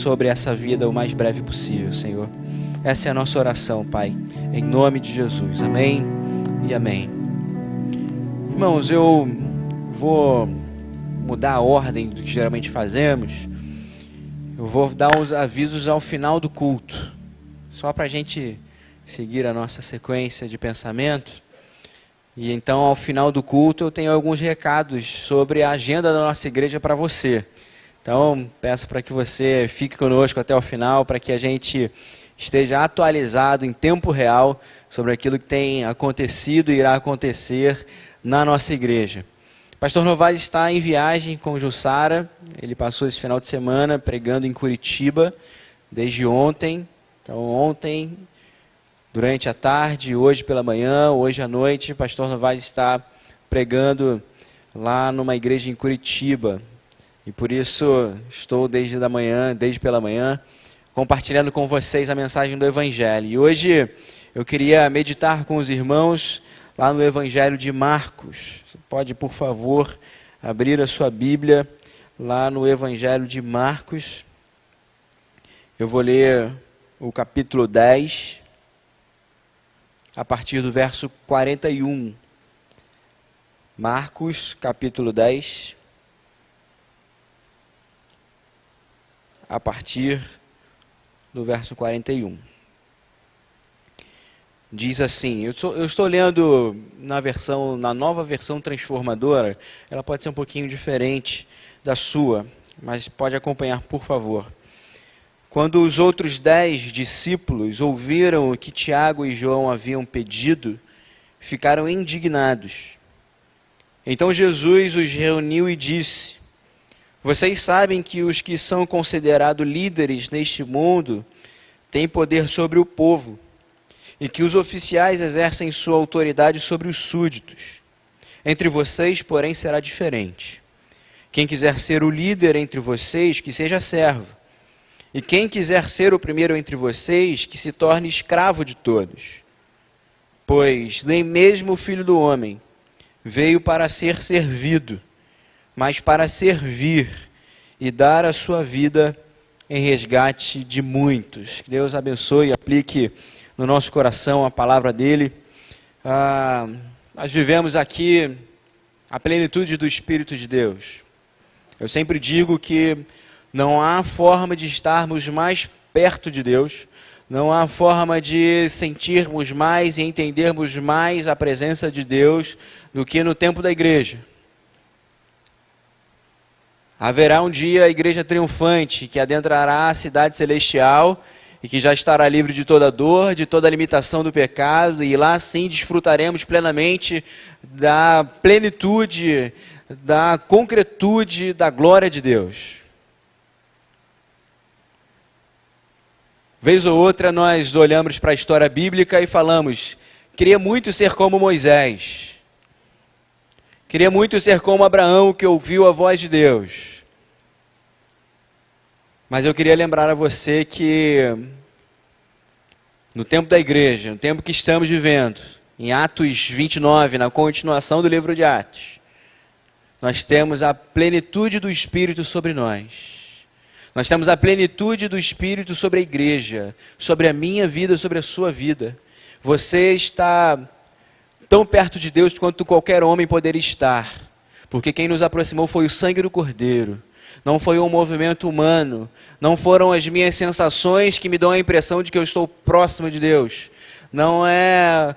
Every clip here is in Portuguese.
sobre essa vida o mais breve possível, Senhor. Essa é a nossa oração, Pai, em nome de Jesus. Amém e amém. Irmãos, eu vou mudar a ordem do que geralmente fazemos. Eu vou dar os avisos ao final do culto, só para a gente seguir a nossa sequência de pensamento. E então, ao final do culto, eu tenho alguns recados sobre a agenda da nossa igreja para você. Então, peço para que você fique conosco até o final, para que a gente esteja atualizado em tempo real sobre aquilo que tem acontecido e irá acontecer na nossa igreja. O pastor Novaes está em viagem com Jussara. Ele passou esse final de semana pregando em Curitiba, desde ontem. Então, ontem, durante a tarde, hoje pela manhã, hoje à noite, o pastor Novaes está pregando lá numa igreja em Curitiba. E por isso estou desde pela manhã, compartilhando com vocês a mensagem do Evangelho. E hoje eu queria meditar com os irmãos lá no Evangelho de Marcos. Você pode, por favor, abrir a sua Bíblia lá no Evangelho de Marcos. Eu vou ler o capítulo 10, a partir do verso 41. Marcos, capítulo 10, a partir do verso 41. Diz assim, eu estou lendo na nova versão transformadora. Ela pode ser um pouquinho diferente da sua, mas pode acompanhar, por favor. Quando os outros 10 discípulos ouviram o que Tiago e João haviam pedido, ficaram indignados. Então Jesus os reuniu e disse: vocês sabem que os que são considerados líderes neste mundo têm poder sobre o povo, e que os oficiais exercem sua autoridade sobre os súditos. Entre vocês, porém, será diferente. Quem quiser ser o líder entre vocês, que seja servo. E quem quiser ser o primeiro entre vocês, que se torne escravo de todos. Pois nem mesmo o Filho do Homem veio para ser servido, mas para servir e dar a sua vida em resgate de muitos. Que Deus abençoe e aplique no nosso coração a palavra dele. Nós vivemos aqui a plenitude do Espírito de Deus. Eu sempre digo que não há forma de estarmos mais perto de Deus, não há forma de sentirmos mais e entendermos mais a presença de Deus do que no tempo da igreja. Haverá um dia a igreja triunfante que adentrará a cidade celestial e que já estará livre de toda dor, de toda limitação do pecado, e lá sim desfrutaremos plenamente da plenitude, da concretude da glória de Deus. Vez ou outra nós olhamos para a história bíblica e falamos: queria muito ser como Moisés, queria muito ser como Abraão, que ouviu a voz de Deus. Mas eu queria lembrar a você que no tempo da igreja, no tempo que estamos vivendo, em Atos 29, na continuação do livro de Atos, nós temos a plenitude do Espírito sobre nós. Nós temos a plenitude do Espírito sobre a igreja, sobre a minha vida, sobre a sua vida. Você está tão perto de Deus quanto qualquer homem poderia estar, porque quem nos aproximou foi o sangue do Cordeiro. Não foi um movimento humano, não foram as minhas sensações que me dão a impressão de que eu estou próximo de Deus. Não é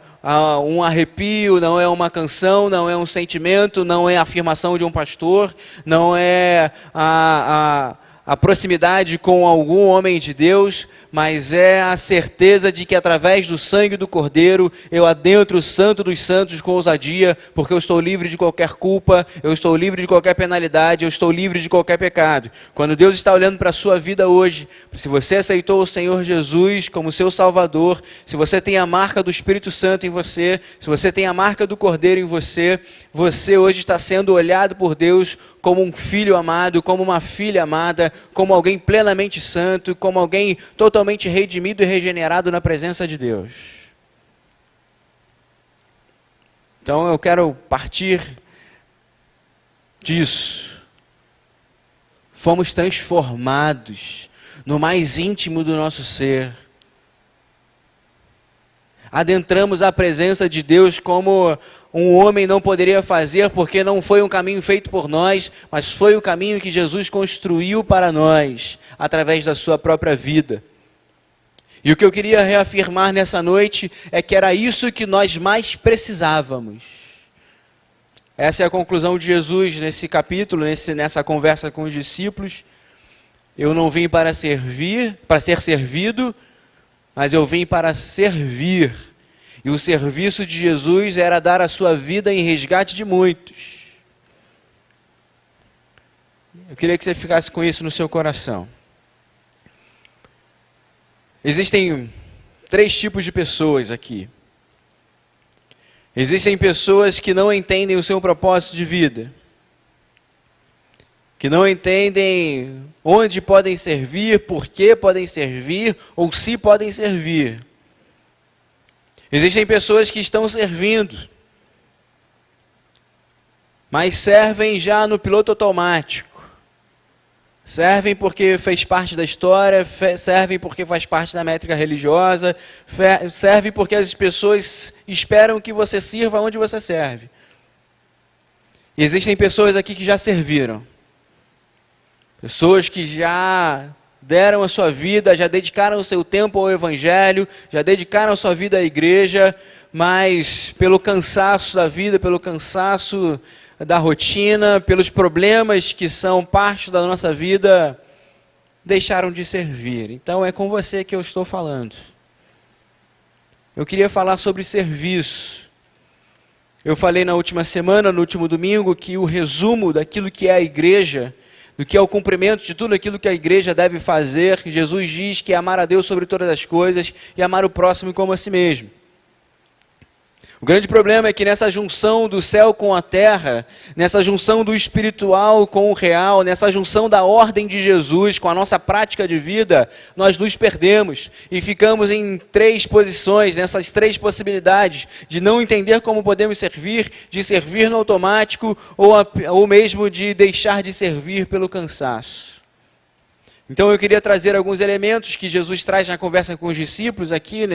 um arrepio, não é uma canção, não é um sentimento, não é a afirmação de um pastor, não é a proximidade com algum homem de Deus, mas é a certeza de que através do sangue do Cordeiro eu adentro o Santo dos Santos com ousadia, porque eu estou livre de qualquer culpa, eu estou livre de qualquer penalidade, eu estou livre de qualquer pecado. Quando Deus está olhando para a sua vida hoje, se você aceitou o Senhor Jesus como seu Salvador, se você tem a marca do Espírito Santo em você, se você tem a marca do Cordeiro em você, você hoje está sendo olhado por Deus como um filho amado, como uma filha amada, como alguém plenamente santo, como alguém totalmente redimido e regenerado na presença de Deus. Então eu quero partir disso. Fomos transformados, no mais íntimo do nosso ser. Adentramos a presença de Deus como um homem não poderia fazer, porque não foi um caminho feito por nós, mas foi o caminho que Jesus construiu para nós, através da sua própria vida. E o que eu queria reafirmar nessa noite é que era isso que nós mais precisávamos. Essa é a conclusão de Jesus nesse capítulo, nessa conversa com os discípulos. Eu não vim para servir, para ser servido, mas eu vim para servir. E o serviço de Jesus era dar a sua vida em resgate de muitos. Eu queria que você ficasse com isso no seu coração. Existem 3 tipos de pessoas aqui. Existem pessoas que não entendem o seu propósito de vida, que não entendem onde podem servir, por que podem servir, ou se podem servir. Existem pessoas que estão servindo, mas servem já no piloto automático. Servem porque fez parte da história, servem porque faz parte da métrica religiosa, servem porque as pessoas esperam que você sirva onde você serve. E existem pessoas aqui que já serviram. Pessoas que já deram a sua vida, já dedicaram o seu tempo ao Evangelho, já dedicaram a sua vida à igreja, mas pelo cansaço da vida, pelo cansaço da rotina, pelos problemas que são parte da nossa vida, deixaram de servir. Então é com você que eu estou falando. Eu queria falar sobre serviço. Eu falei na última semana, no último domingo, que o resumo daquilo que é a igreja, do que é o cumprimento de tudo aquilo que a igreja deve fazer, Jesus diz que é amar a Deus sobre todas as coisas e amar o próximo como a si mesmo. O grande problema é que nessa junção do céu com a terra, nessa junção do espiritual com o real, nessa junção da ordem de Jesus com a nossa prática de vida, nós nos perdemos e ficamos em 3 posições, nessas 3 possibilidades de não entender como podemos servir, de servir no automático ou mesmo de deixar de servir pelo cansaço. Então eu queria trazer alguns elementos que Jesus traz na conversa com os discípulos aqui,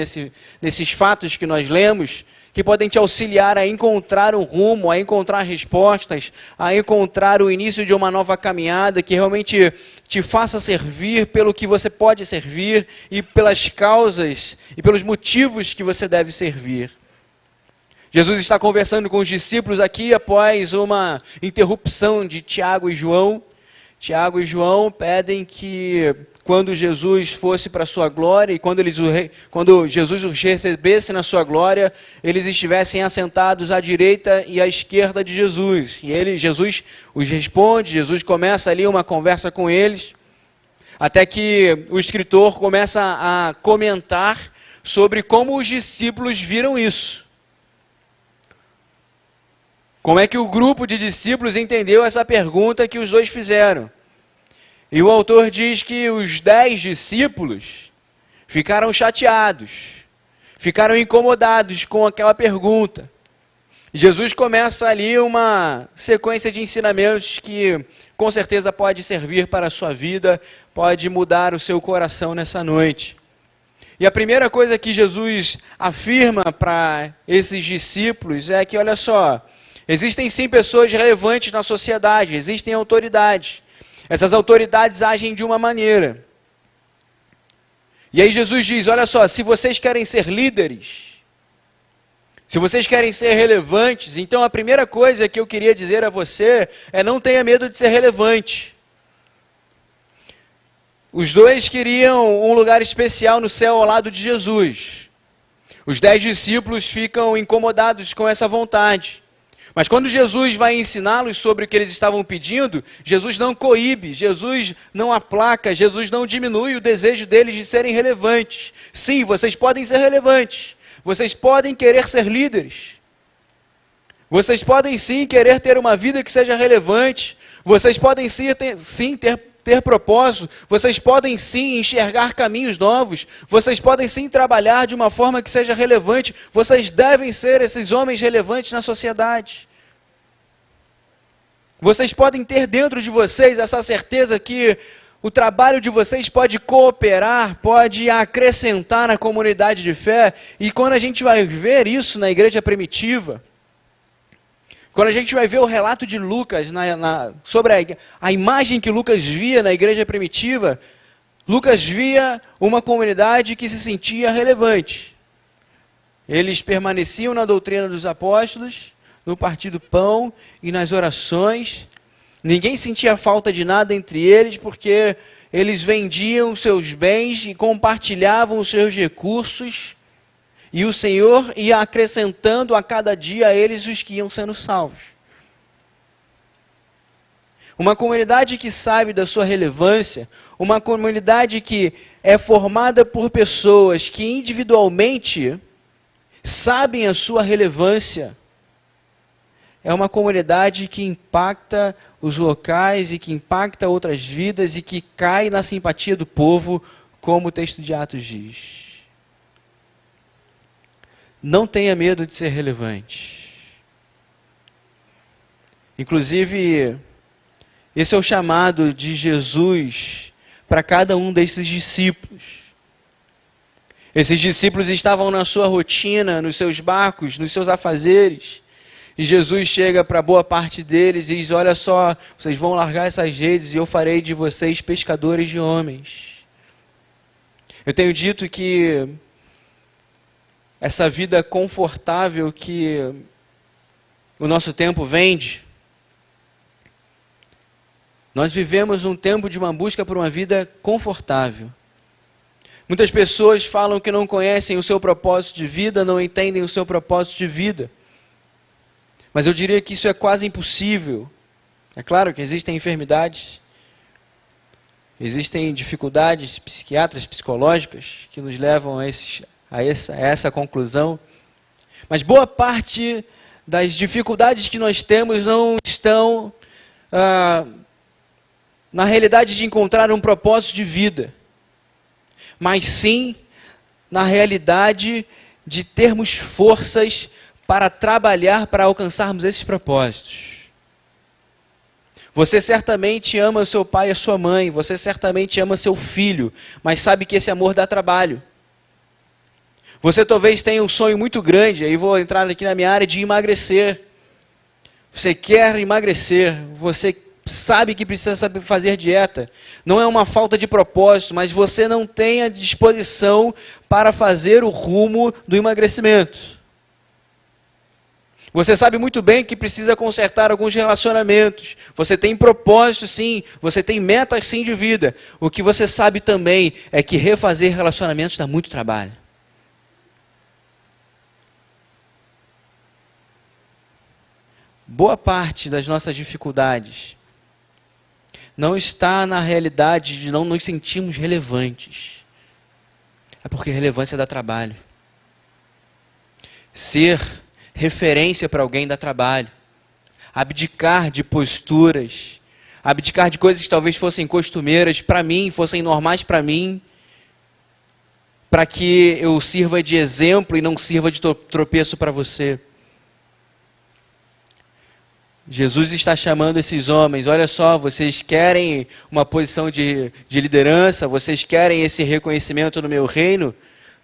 nesses fatos que nós lemos, que podem te auxiliar a encontrar um rumo, a encontrar respostas, a encontrar o início de uma nova caminhada que realmente te faça servir pelo que você pode servir e pelas causas e pelos motivos que você deve servir. Jesus está conversando com os discípulos aqui após uma interrupção de Tiago e João. Tiago e João pedem que quando Jesus fosse para a sua glória e quando Jesus os recebesse na sua glória, eles estivessem assentados à direita e à esquerda de Jesus. E Jesus os responde, Jesus começa ali uma conversa com eles, até que o escritor começa a comentar sobre como os discípulos viram isso. Como é que o grupo de discípulos entendeu essa pergunta que os dois fizeram? E o autor diz que os 10 discípulos ficaram chateados, ficaram incomodados com aquela pergunta. Jesus começa ali uma sequência de ensinamentos que com certeza pode servir para a sua vida, pode mudar o seu coração nessa noite. E a primeira coisa que Jesus afirma para esses discípulos é que, olha só, existem sim pessoas relevantes na sociedade, existem autoridades. Essas autoridades agem de uma maneira. E aí Jesus diz, olha só, se vocês querem ser líderes, se vocês querem ser relevantes, então a primeira coisa que eu queria dizer a você é não tenha medo de ser relevante. Os dois queriam um lugar especial no céu ao lado de Jesus. Os 10 discípulos ficam incomodados com essa vontade. Mas quando Jesus vai ensiná-los sobre o que eles estavam pedindo, Jesus não coíbe, Jesus não aplaca, Jesus não diminui o desejo deles de serem relevantes. Sim, vocês podem ser relevantes, vocês podem querer ser líderes, vocês podem sim querer ter uma vida que seja relevante, vocês podem sim ter propósito, vocês podem sim enxergar caminhos novos, vocês podem sim trabalhar de uma forma que seja relevante, vocês devem ser esses homens relevantes na sociedade. Vocês podem ter dentro de vocês essa certeza que o trabalho de vocês pode cooperar, pode acrescentar na comunidade de fé. E quando a gente vai ver isso na igreja primitiva, quando a gente vai ver o relato de Lucas sobre a imagem que Lucas via na igreja primitiva, Lucas via uma comunidade que se sentia relevante. Eles permaneciam na doutrina dos apóstolos, no partir do pão e nas orações. Ninguém sentia falta de nada entre eles, porque eles vendiam seus bens e compartilhavam os seus recursos, e o Senhor ia acrescentando a cada dia a eles os que iam sendo salvos. Uma comunidade que sabe da sua relevância, uma comunidade que é formada por pessoas que individualmente sabem a sua relevância, é uma comunidade que impacta os locais e que impacta outras vidas e que cai na simpatia do povo, como o texto de Atos diz. Não tenha medo de ser relevante. Inclusive, esse é o chamado de Jesus para cada um desses discípulos. Esses discípulos estavam na sua rotina, nos seus barcos, nos seus afazeres. E Jesus chega para boa parte deles e diz: olha só, vocês vão largar essas redes e eu farei de vocês pescadores de homens. Eu tenho dito que essa vida confortável que o nosso tempo vende, nós vivemos um tempo de uma busca por uma vida confortável. Muitas pessoas falam que não conhecem o seu propósito de vida, não entendem o seu propósito de vida. Mas eu diria que isso é quase impossível. É claro que existem enfermidades, existem dificuldades psiquiátricas, psicológicas, que nos levam a essa conclusão. Mas boa parte das dificuldades que nós temos não estão na realidade de encontrar um propósito de vida, mas sim na realidade de termos forças para trabalhar para alcançarmos esses propósitos. Você certamente ama seu pai e a sua mãe, você certamente ama seu filho, mas sabe que esse amor dá trabalho. Você talvez tenha um sonho muito grande, aí vou entrar aqui na minha área de emagrecer. Você quer emagrecer, você sabe que precisa saber fazer dieta. Não é uma falta de propósito, mas você não tem a disposição para fazer o rumo do emagrecimento. Você sabe muito bem que precisa consertar alguns relacionamentos. Você tem propósito sim, você tem metas sim de vida. O que você sabe também é que refazer relacionamentos dá muito trabalho. Boa parte das nossas dificuldades não está na realidade de não nos sentirmos relevantes. É porque relevância dá trabalho. Ser referência para alguém dá trabalho. Abdicar de posturas, abdicar de coisas que talvez fossem costumeiras para mim, fossem normais para mim, para que eu sirva de exemplo e não sirva de tropeço para você. Jesus está chamando esses homens: olha só, vocês querem uma posição de liderança, vocês querem esse reconhecimento no meu reino?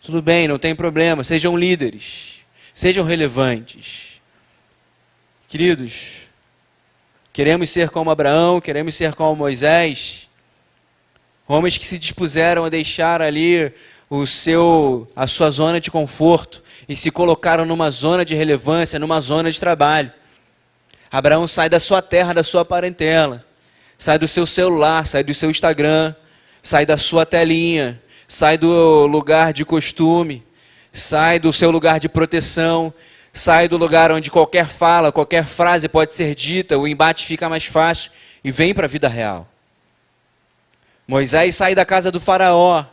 Tudo bem, não tem problema, sejam líderes, sejam relevantes. Queridos, queremos ser como Abraão, queremos ser como Moisés, homens que se dispuseram a deixar ali a sua zona de conforto e se colocaram numa zona de relevância, numa zona de trabalho. Abraão sai da sua terra, da sua parentela, sai do seu celular, sai do seu Instagram, sai da sua telinha, sai do lugar de costume, sai do seu lugar de proteção, sai do lugar onde qualquer fala, qualquer frase pode ser dita, o embate fica mais fácil, e vem para a vida real. Moisés sai da casa do faraó,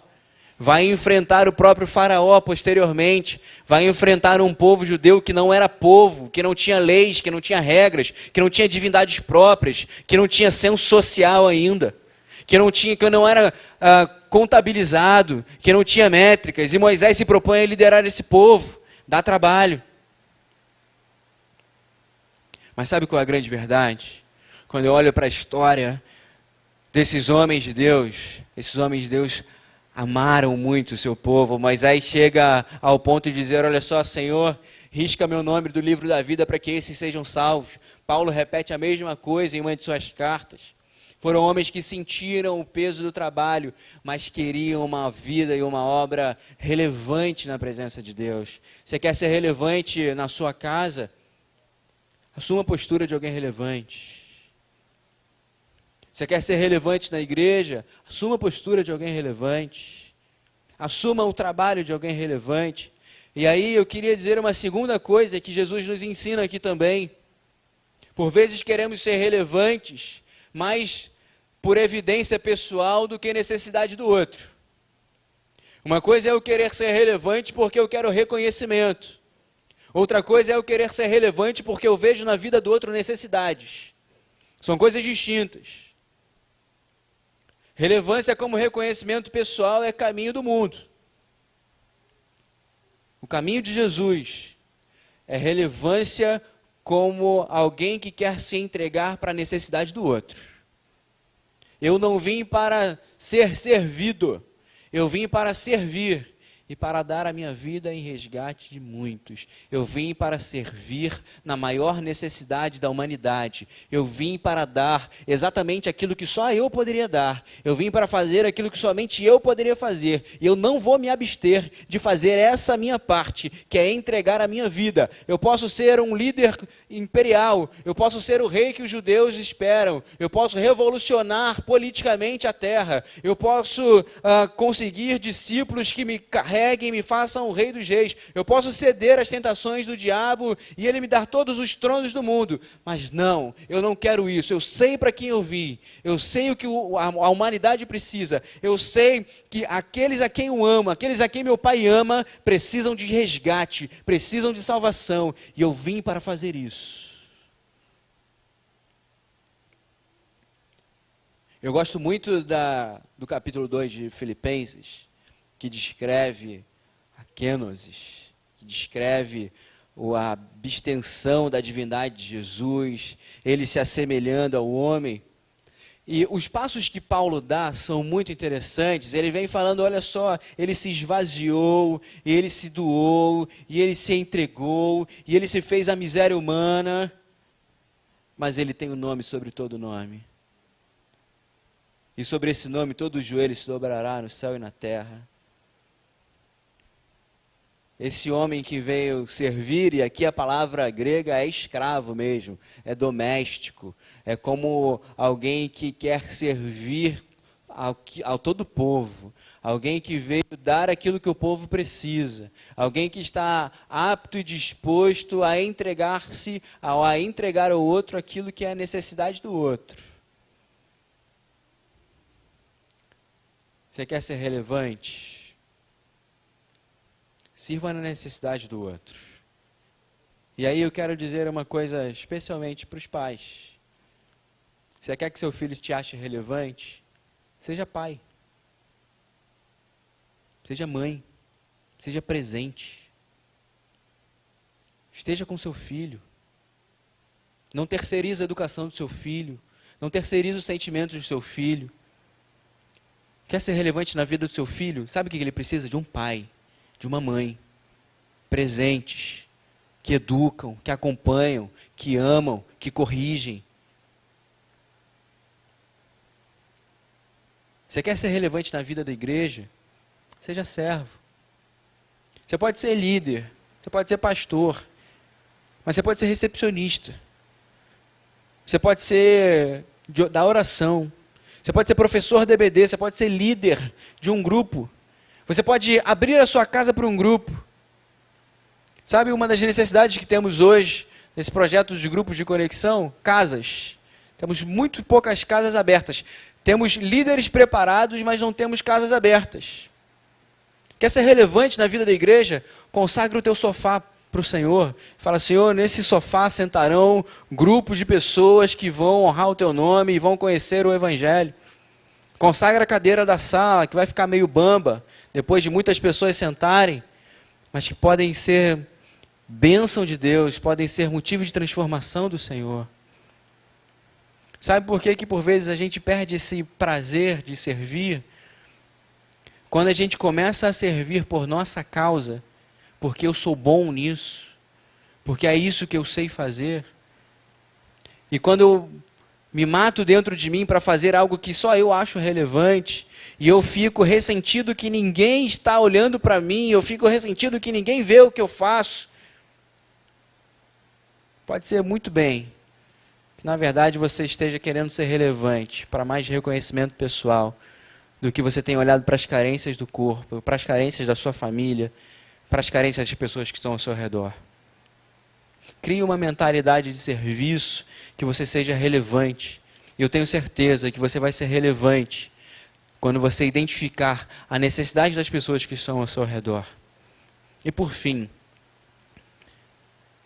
vai enfrentar o próprio faraó posteriormente, vai enfrentar um povo judeu que não era povo, que não tinha leis, que não tinha regras, que não tinha divindades próprias, que não tinha senso social ainda, que não era contabilizado, que não tinha métricas, e Moisés se propõe a liderar esse povo, dá trabalho. Mas sabe qual é a grande verdade? Quando eu olho para a história, desses homens de Deus. Esses homens de Deus amaram muito o seu povo. Moisés chega ao ponto de dizer: olha só, Senhor, risca meu nome do livro da vida para que esses sejam salvos. Paulo repete a mesma coisa em uma de suas cartas. Foram homens que sentiram o peso do trabalho, mas queriam uma vida e uma obra relevante na presença de Deus. Você quer ser relevante na sua casa? Assuma a postura de alguém relevante. Você quer ser relevante na igreja? Assuma a postura de alguém relevante. Assuma o trabalho de alguém relevante. E aí eu queria dizer uma segunda coisa que Jesus nos ensina aqui também. Por vezes queremos ser relevantes, mais por evidência pessoal do que necessidade do outro. Uma coisa é eu querer ser relevante porque eu quero reconhecimento. Outra coisa é eu querer ser relevante porque eu vejo na vida do outro necessidades. São coisas distintas. Relevância como reconhecimento pessoal é caminho do mundo. O caminho de Jesus é relevância como alguém que quer se entregar para a necessidade do outro. Eu não vim para ser servido, eu vim para servir e para dar a minha vida em resgate de muitos. Eu vim para servir na maior necessidade da humanidade. Eu vim para dar exatamente aquilo que só eu poderia dar. Eu vim para fazer aquilo que somente eu poderia fazer. E eu não vou me abster de fazer essa minha parte, que é entregar a minha vida. Eu posso ser um líder imperial, eu posso ser o rei que os judeus esperam, eu posso revolucionar politicamente a terra, eu posso conseguir discípulos que me carreguem, me façam o rei dos reis. Eu posso ceder às tentações do diabo e ele me dar todos os tronos do mundo. Mas não, eu não quero isso. Eu sei para quem eu vim. Eu sei o que a humanidade precisa. Eu sei que aqueles a quem eu amo, aqueles a quem meu pai ama, precisam de resgate, precisam de salvação. E eu vim para fazer isso. Eu gosto muito do capítulo 2 de Filipenses, que descreve a kenosis, que descreve a abstenção da divindade de Jesus, ele se assemelhando ao homem. E os passos que Paulo dá são muito interessantes. Ele vem falando, olha só, ele se esvaziou, e ele se doou, e ele se entregou, e ele se fez a miséria humana, mas ele tem o nome sobre todo nome. E sobre esse nome todo joelho se dobrará no céu e na terra. Esse homem que veio servir, e aqui a palavra grega é escravo mesmo, é doméstico, é como alguém que quer servir ao todo o povo, alguém que veio dar aquilo que o povo precisa, alguém que está apto e disposto a entregar-se, a entregar ao outro aquilo que é a necessidade do outro. Você quer ser relevante? Sirva na necessidade do outro. E aí eu quero dizer uma coisa especialmente para os pais. Você quer que seu filho te ache relevante? Seja pai. Seja mãe. Seja presente. Esteja com seu filho. Não terceirize a educação do seu filho. Não terceirize os sentimentos do seu filho. Quer ser relevante na vida do seu filho? Sabe o que ele precisa? De um pai. De uma mãe, presentes, que educam, que acompanham, que amam, que corrigem. Você quer ser relevante na vida da igreja? Seja servo. Você pode ser líder, você pode ser pastor, mas você pode ser recepcionista. Você pode ser da oração. Você pode ser professor de EBD, você pode ser líder de um grupo. Você pode abrir a sua casa para um grupo. Sabe uma das necessidades que temos hoje, nesse projeto de grupos de conexão? Casas. Temos muito poucas casas abertas. Temos líderes preparados, mas não temos casas abertas. Quer ser relevante na vida da igreja? Consagra o teu sofá para o Senhor. Fala, Senhor, nesse sofá sentarão grupos de pessoas que vão honrar o teu nome e vão conhecer o Evangelho. Consagra a cadeira da sala, que vai ficar meio bamba, depois de muitas pessoas sentarem, mas que podem ser bênção de Deus, podem ser motivo de transformação do Senhor. Sabe por que por vezes a gente perde esse prazer de servir? Quando a gente começa a servir por nossa causa, porque eu sou bom nisso, porque é isso que eu sei fazer. E quando eu me mato dentro de mim para fazer algo que só eu acho relevante, e eu fico ressentido que ninguém está olhando para mim, eu fico ressentido que ninguém vê o que eu faço, pode ser muito bem que na verdade você esteja querendo ser relevante para mais reconhecimento pessoal do que você tem olhado para as carências do corpo, para as carências da sua família, para as carências das pessoas que estão ao seu redor. Crie uma mentalidade de serviço, que você seja relevante. E eu tenho certeza que você vai ser relevante quando você identificar a necessidade das pessoas que estão ao seu redor. E por fim,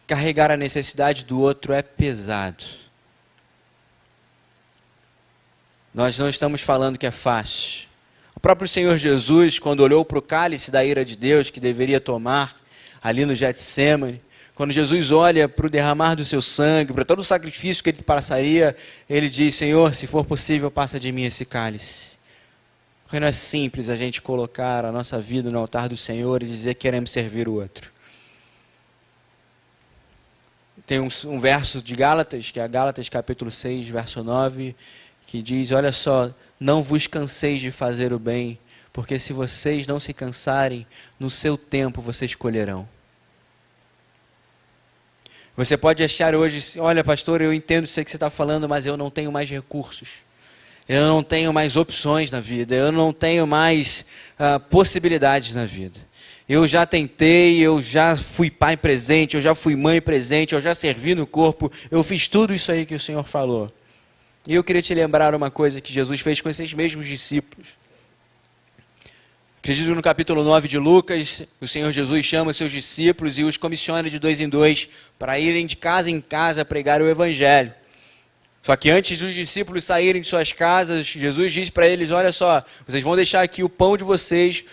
carregar a necessidade do outro é pesado. Nós não estamos falando que é fácil. O próprio Senhor Jesus, quando olhou para o cálice da ira de Deus que deveria tomar ali no Getsemane, quando Jesus olha para o derramar do seu sangue, para todo o sacrifício que ele passaria, ele diz: Senhor, se for possível, passa de mim esse cálice. Porque não é simples a gente colocar a nossa vida no altar do Senhor e dizer que queremos servir o outro. Tem um verso de Gálatas, que é Gálatas capítulo 6, verso 9, que diz: olha só, não vos canseis de fazer o bem, porque se vocês não se cansarem, no seu tempo vocês colherão. Você pode achar hoje: olha pastor, eu entendo isso que você está falando, mas eu não tenho mais recursos. Eu não tenho mais opções na vida. Eu não tenho mais possibilidades na vida. Eu já tentei, eu já fui pai presente, eu já fui mãe presente, eu já servi no corpo, eu fiz tudo isso aí que o Senhor falou. E eu queria te lembrar uma coisa que Jesus fez com esses mesmos discípulos. Acredito que no capítulo 9 de Lucas, o Senhor Jesus chama os seus discípulos e os comissiona de 2 em 2 para irem de casa em casa pregar o Evangelho. Só que antes dos discípulos saírem de suas casas, Jesus diz para eles: olha só, vocês vão deixar aqui o pão de vocês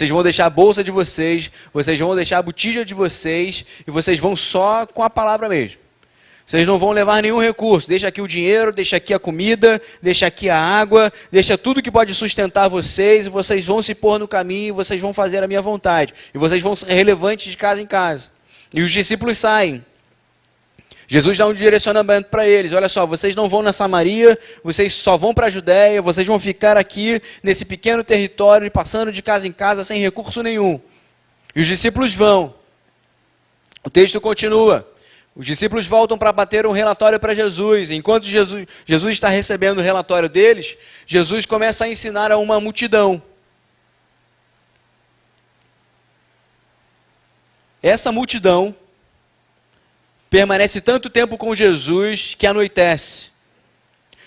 vão deixar a bolsa de vocês vão deixar a botija de vocês, e vocês vão só com a palavra mesmo. Vocês não vão levar nenhum recurso. Deixa aqui o dinheiro, deixa aqui a comida, deixa aqui a água, deixa tudo que pode sustentar vocês, e vocês vão se pôr no caminho, e vocês vão fazer a minha vontade. E vocês vão ser relevantes de casa em casa. E os discípulos saem. Jesus dá um direcionamento para eles: olha só, vocês não vão na Samaria, vocês só vão para a Judéia, vocês vão ficar aqui nesse pequeno território, passando de casa em casa sem recurso nenhum. E os discípulos vão. O texto continua. Os discípulos voltam para bater um relatório para Jesus. Enquanto Jesus está recebendo o relatório deles, Jesus começa a ensinar a uma multidão. Essa multidão permanece tanto tempo com Jesus que anoitece.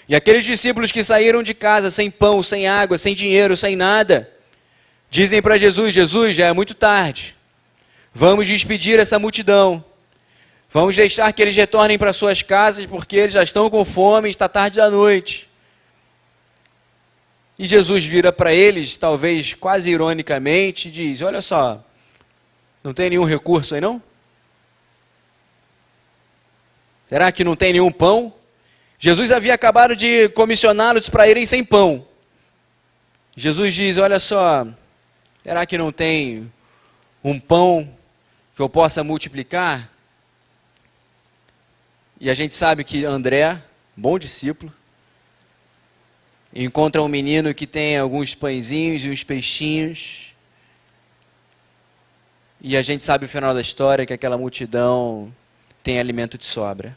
E aqueles discípulos que saíram de casa sem pão, sem água, sem dinheiro, sem nada, dizem para Jesus: Jesus, já é muito tarde. Vamos despedir essa multidão. Vamos deixar que eles retornem para suas casas, porque eles já estão com fome, está tarde da noite. E Jesus vira para eles, talvez quase ironicamente, e diz: olha só, não tem nenhum recurso aí não? Será que não tem nenhum pão? Jesus havia acabado de comissioná-los para irem sem pão. Jesus diz: olha só, será que não tem um pão que eu possa multiplicar? E a gente sabe que André, bom discípulo, encontra um menino que tem alguns pãezinhos e uns peixinhos. E a gente sabe o final da história, que aquela multidão tem alimento de sobra.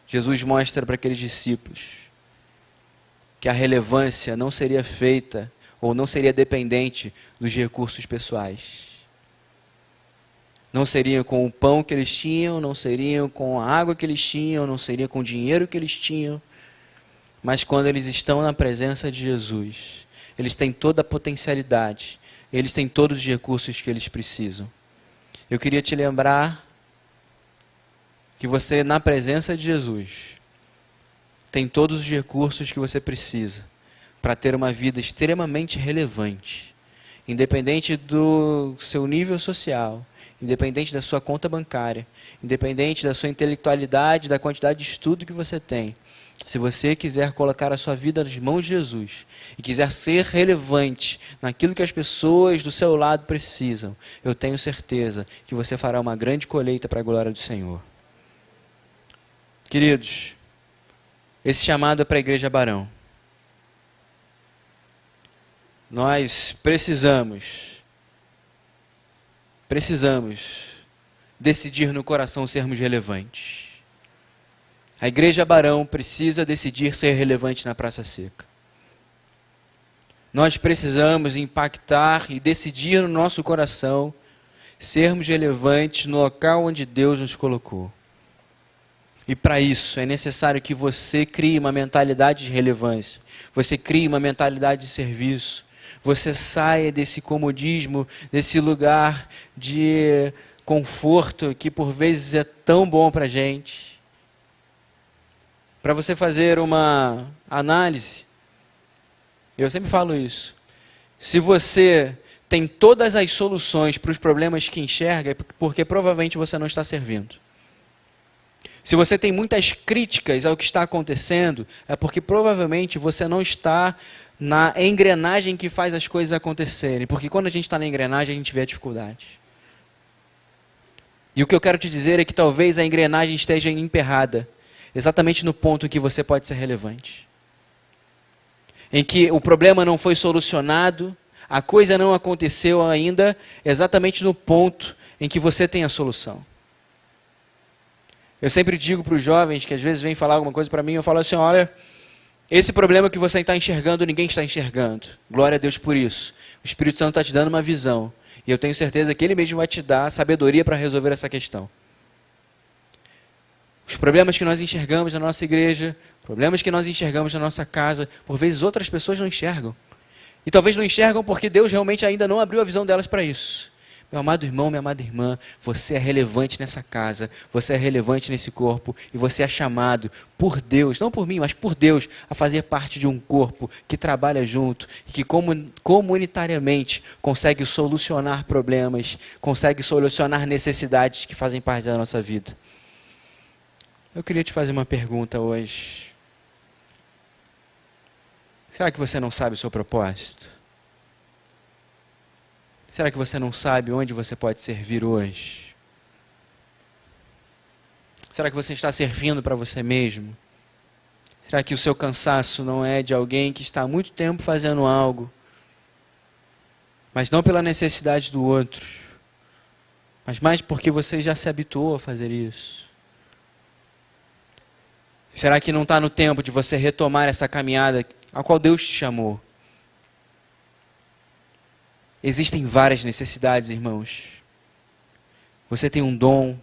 Jesus mostra para aqueles discípulos que a relevância não seria feita ou não seria dependente dos recursos pessoais. Não seriam com o pão que eles tinham, não seriam com a água que eles tinham, não seriam com o dinheiro que eles tinham. Mas quando eles estão na presença de Jesus, eles têm toda a potencialidade, eles têm todos os recursos que eles precisam. Eu queria te lembrar que você, na presença de Jesus, tem todos os recursos que você precisa para ter uma vida extremamente relevante, independente do seu nível social, independente da sua conta bancária, independente da sua intelectualidade, da quantidade de estudo que você tem. Se você quiser colocar a sua vida nas mãos de Jesus e quiser ser relevante naquilo que as pessoas do seu lado precisam, eu tenho certeza que você fará uma grande colheita para a glória do Senhor. Queridos, esse chamado é para a Igreja Barão. Nós precisamos decidir no coração sermos relevantes. A Igreja Barão precisa decidir ser relevante na Praça Seca. Nós precisamos impactar e decidir no nosso coração sermos relevantes no local onde Deus nos colocou. E para isso é necessário que você crie uma mentalidade de relevância, você crie uma mentalidade de serviço, você saia desse comodismo, desse lugar de conforto que por vezes é tão bom para a gente. Para você fazer uma análise, eu sempre falo isso, se você tem todas as soluções para os problemas que enxerga, é porque provavelmente você não está servindo. Se você tem muitas críticas ao que está acontecendo, é porque provavelmente você não está na engrenagem que faz as coisas acontecerem. Porque quando a gente está na engrenagem, a gente vê a dificuldade. E o que eu quero te dizer é que talvez a engrenagem esteja emperrada, exatamente no ponto em que você pode ser relevante. Em que o problema não foi solucionado, a coisa não aconteceu ainda, exatamente no ponto em que você tem a solução. Eu sempre digo para os jovens que às vezes vêm falar alguma coisa para mim, eu falo assim, olha, esse problema que você está enxergando, ninguém está enxergando. Glória a Deus por isso. O Espírito Santo está te dando uma visão. E eu tenho certeza que Ele mesmo vai te dar sabedoria para resolver essa questão. Os problemas que nós enxergamos na nossa igreja, problemas que nós enxergamos na nossa casa, por vezes outras pessoas não enxergam. E talvez não enxergam porque Deus realmente ainda não abriu a visão delas para isso. Meu amado irmão, minha amada irmã, você é relevante nessa casa, você é relevante nesse corpo e você é chamado por Deus, não por mim, mas por Deus, a fazer parte de um corpo que trabalha junto e que comunitariamente consegue solucionar problemas, consegue solucionar necessidades que fazem parte da nossa vida. Eu queria te fazer uma pergunta hoje. Será que você não sabe o seu propósito? Será que você não sabe onde você pode servir hoje? Será que você está servindo para você mesmo? Será que o seu cansaço não é de alguém que está há muito tempo fazendo algo, mas não pela necessidade do outro, mas mais porque você já se habituou a fazer isso? Será que não está no tempo de você retomar essa caminhada a qual Deus te chamou? Existem várias necessidades, irmãos. Você tem um dom,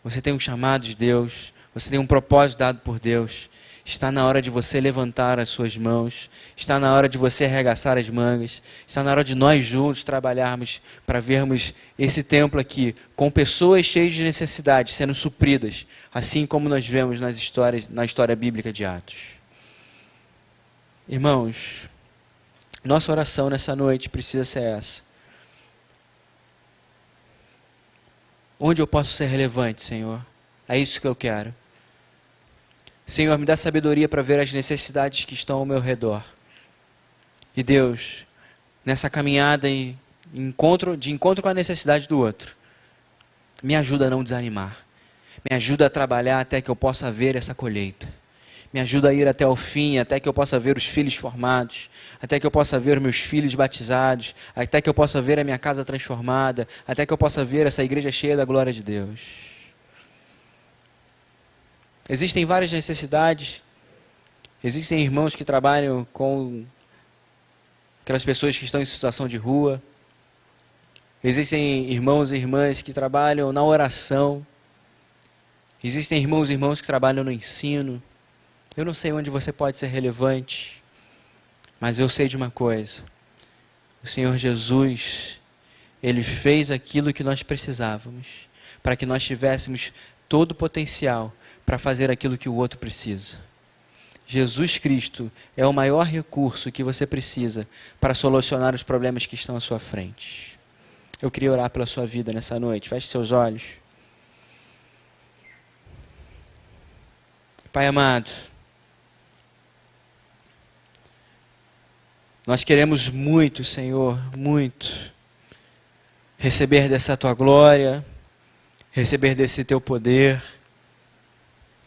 você tem um chamado de Deus, você tem um propósito dado por Deus. Está na hora de você levantar as suas mãos, está na hora de você arregaçar as mangas, está na hora de nós juntos trabalharmos para vermos esse templo aqui com pessoas cheias de necessidades sendo supridas, assim como nós vemos na história bíblica de Atos. Irmãos, nossa oração nessa noite precisa ser essa. Onde eu posso ser relevante, Senhor? É isso que eu quero. Senhor, me dá sabedoria para ver as necessidades que estão ao meu redor. E Deus, nessa caminhada de encontro com a necessidade do outro, me ajuda a não desanimar. Me ajuda a trabalhar até que eu possa ver essa colheita. Me ajuda a ir até o fim, até que eu possa ver os filhos formados, até que eu possa ver meus filhos batizados, até que eu possa ver a minha casa transformada, até que eu possa ver essa igreja cheia da glória de Deus. Existem várias necessidades, existem irmãos que trabalham com aquelas pessoas que estão em situação de rua, existem irmãos e irmãs que trabalham na oração, existem irmãos e irmãs que trabalham no ensino. Eu não sei onde você pode ser relevante, mas eu sei de uma coisa. O Senhor Jesus, Ele fez aquilo que nós precisávamos, para que nós tivéssemos todo o potencial para fazer aquilo que o outro precisa. Jesus Cristo é o maior recurso que você precisa para solucionar os problemas que estão à sua frente. Eu queria orar pela sua vida nessa noite. Feche seus olhos. Pai amado, Nós queremos muito, Senhor, muito, receber dessa Tua glória, receber desse Teu poder.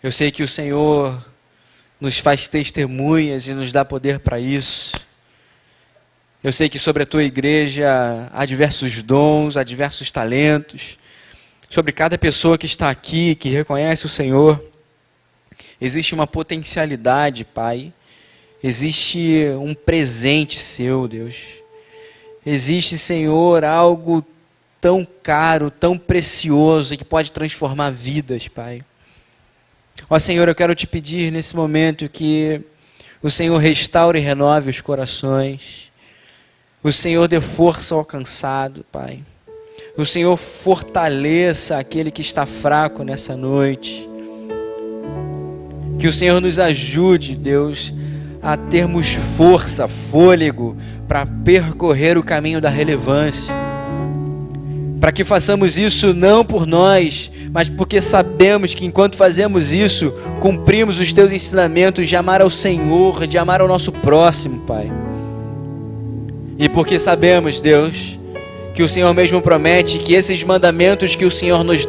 Eu sei que o Senhor nos faz testemunhas e nos dá poder para isso. Eu sei que sobre a Tua igreja há diversos dons, há diversos talentos. Sobre cada pessoa que está aqui, que reconhece o Senhor, existe uma potencialidade, Pai. Existe um presente seu, Deus. Existe, Senhor, algo tão caro, tão precioso, que pode transformar vidas, Pai. Ó Senhor, eu quero te pedir nesse momento que o Senhor restaure e renove os corações. O Senhor dê força ao cansado, Pai. O Senhor fortaleça aquele que está fraco nessa noite. Que o Senhor nos ajude, Deus, a termos força, fôlego para percorrer o caminho da relevância. Para que façamos isso não por nós, mas porque sabemos que enquanto fazemos isso, cumprimos os Teus ensinamentos de amar ao Senhor, de amar ao nosso próximo, Pai. E porque sabemos, Deus, que o Senhor mesmo promete que esses mandamentos que o Senhor nos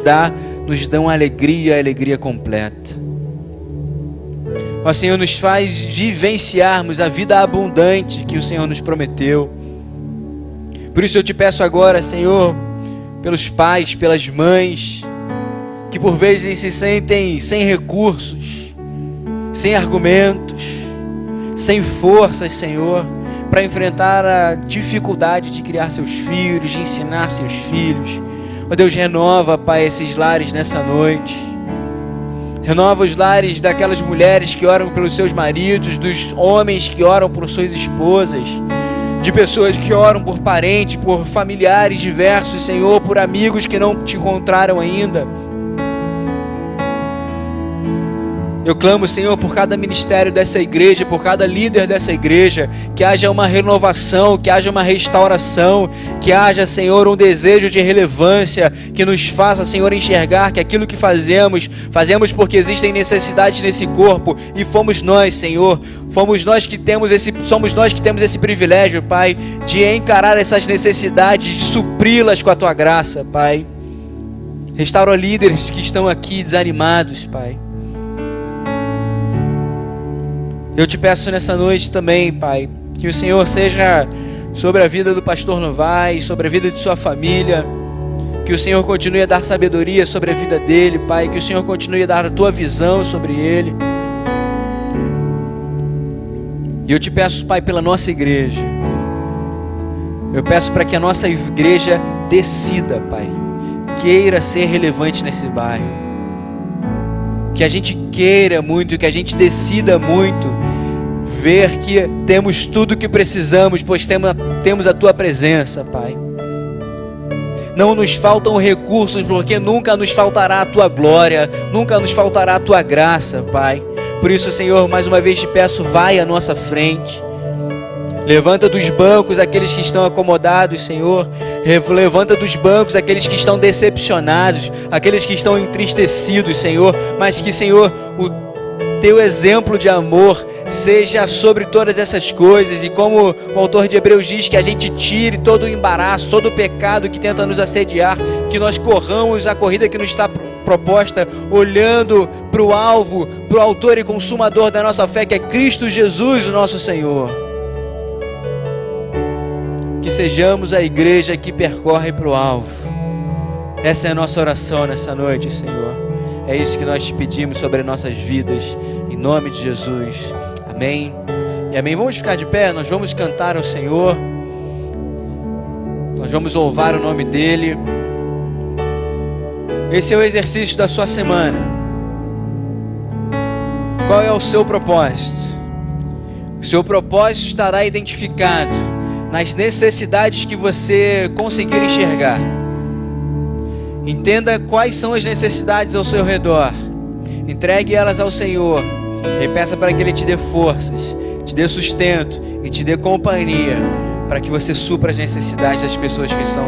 dão alegria, alegria completa. Ó Senhor, nos faz vivenciarmos a vida abundante que o Senhor nos prometeu. Por isso eu te peço agora, Senhor, pelos pais, pelas mães, que por vezes se sentem sem recursos, sem argumentos, sem forças, Senhor, para enfrentar a dificuldade de criar seus filhos, de ensinar seus filhos. Ó Deus, renova, Pai, esses lares nessa noite. Renova os lares daquelas mulheres que oram pelos seus maridos, dos homens que oram por suas esposas, de pessoas que oram por parentes, por familiares diversos, Senhor, por amigos que não te encontraram ainda. Eu clamo, Senhor, por cada ministério dessa igreja, por cada líder dessa igreja, que haja uma renovação, que haja uma restauração, que haja, Senhor, um desejo de relevância, que nos faça, Senhor, enxergar que aquilo que fazemos porque existem necessidades nesse corpo, e fomos nós, Senhor, somos nós que temos esse privilégio, Pai, de encarar essas necessidades, de supri-las com a Tua graça, Pai. Restaura líderes que estão aqui desanimados, Pai. Eu te peço nessa noite também, Pai, que o Senhor seja sobre a vida do pastor Novaes, sobre a vida de sua família, que o Senhor continue a dar sabedoria sobre a vida dele, Pai, que o Senhor continue a dar a Tua visão sobre ele. E eu te peço, Pai, pela nossa igreja. Eu peço para que a nossa igreja decida, Pai, queira ser relevante nesse bairro. Que a gente queira muito, que a gente decida muito ver que temos tudo o que precisamos, pois temos a Tua presença, Pai. Não nos faltam recursos, porque nunca nos faltará a Tua glória, nunca nos faltará a Tua graça, Pai. Por isso, Senhor, mais uma vez te peço, vai à nossa frente. Levanta dos bancos aqueles que estão acomodados, Senhor. Levanta dos bancos aqueles que estão decepcionados, aqueles que estão entristecidos, Senhor. Mas que, Senhor, o Teu exemplo de amor seja sobre todas essas coisas. E como o autor de Hebreus diz, que a gente tire todo o embaraço, todo o pecado que tenta nos assediar, que nós corramos a corrida que nos está proposta, olhando para o alvo, para o autor e consumador da nossa fé, que é Cristo Jesus, o nosso Senhor. Que sejamos a igreja que percorre para o alvo. Essa é a nossa oração nessa noite, Senhor. É isso que nós te pedimos sobre nossas vidas, em nome de Jesus. Amém e amém. Vamos ficar de pé, nós vamos cantar ao Senhor, nós vamos louvar o nome dEle. Esse é o exercício da sua semana. Qual é o seu propósito? O seu propósito estará identificado nas necessidades que você conseguir enxergar. Entenda quais são as necessidades ao seu redor. Entregue elas ao Senhor e peça para que Ele te dê forças, te dê sustento e te dê companhia para que você supra as necessidades das pessoas que estão